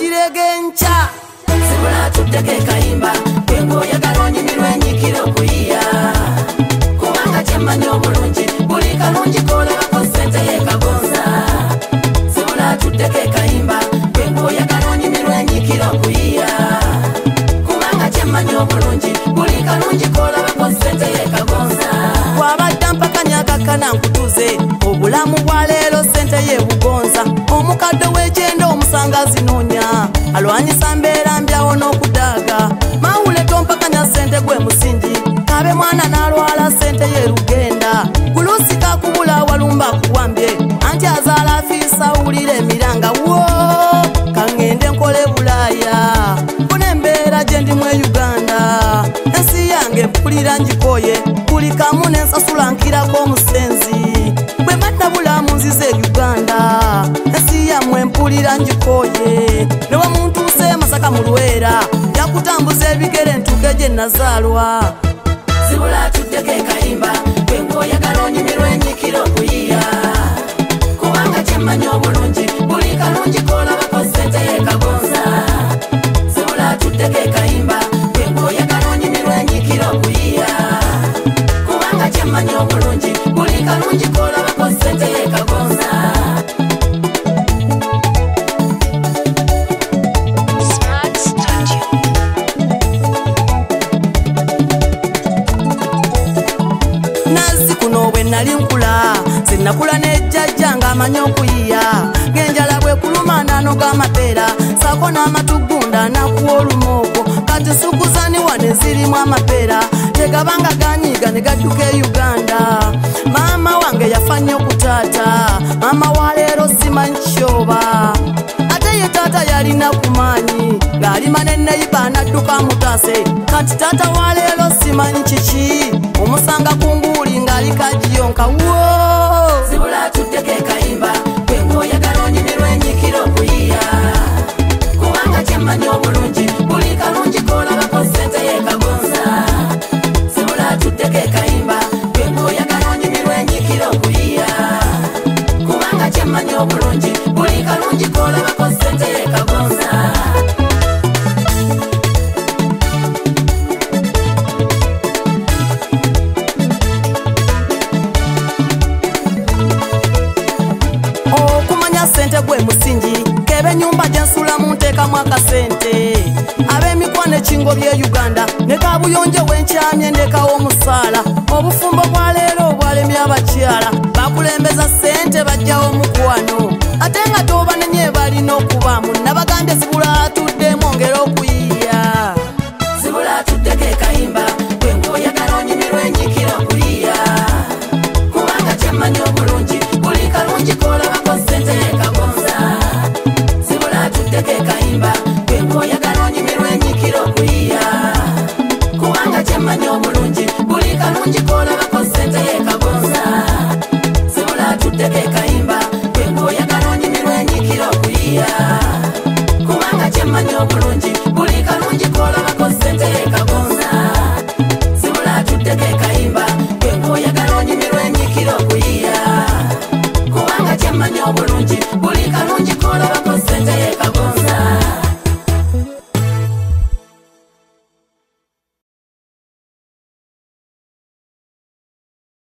giregencha Sibula tuteke kayimba Kwengo ya galonyi milwe nyikiro kuhiya Kubanga chemanya obulungi Buli kalungi kola bako sente ye kagonza Sibula tuteke kayimba Kwengo ya galonyi milwe nyikiro kuhiya Kubanga chemanya obulungi Buli kalungi kola bako sente ye kagonza Wabadda mpaka nyakakana nkutuze obulamu bwa leero sente ye bugonza omukadde w'ekyenda omusanga zinoonya alwanyisa mbeera mbyawo n'okudaaga mawule tompakanya sente gwe musingi kabe mwana n'alwala sente ye lugenda gulusi kakubula walumba kuwambye anti azaala afiisa wulira emiranga wo kaŋŋende nkole bulaaya mbona embeera gye ndi mu Uganda ensi yange mpulira njikoye buli kamu nensasula nkirako omusenzi bwe mbatta bulamu nzize Uganda ensi yammwe mpulira njikoye ne bwe muntuuse Masaka mu Lwera yakutambuza ebigere ntuuke gye nazaalwa Sibula tuteke kayimba Kwengo oyagala onyumirwa enyikiro kuyiya Kubanga kyemmanyi obulungi Buli kalungi koolabako sente ye kagonza Sibula tuteke kayimba Kwengo oyagala onyumirwa enyikiro kuyiya Kubanga kyemmanyi obulungi Buli kalungi koolabako sente ye kagonza nali nkula sinakula nejjajja ng'amanyi okuyiya ng'enjala bwe kuluma n'anoga amapeera saako n'amatugunda nakuwa olumooko kati sukuzaniwa ne zirimu amapeera tegabanga ganyiiga ne gadduka e Uganda maama wange yafa nnyo ku taata maama wa leero simanyi kyoba ate ye taata yalina ku maanyi ng'alima ne neyiba n'adduka mutaase kati taata wa leero simanyi kiki omusanga ku nguuli ng'ali kagiyonka wo Sibula tuteke kayimba Kwengo oyagala onyumirwa enyikiro kuyiya Kubanga kyemmanyi obulungi Buli kalungi koolabako sente ye kagonza Sibula tuteke kayimba Kwengo oyagala onyumirwa enyikiro kuyiya Kubanga kyemmanyi obulungi Buli kalungi koolabako sente ye kagonza sente gwe musingi kebe nyumba gensulamu nteekamu akasente ab'emikwano ekingo by'e Uganda ne kabuyonje wenkyamye ndekawo omusaala obufumbo bwa leero obwalemye abakyala bakulembeza sente bajjawo mukwano ate nga tobanenye balina okubaamu nabagambye Sibula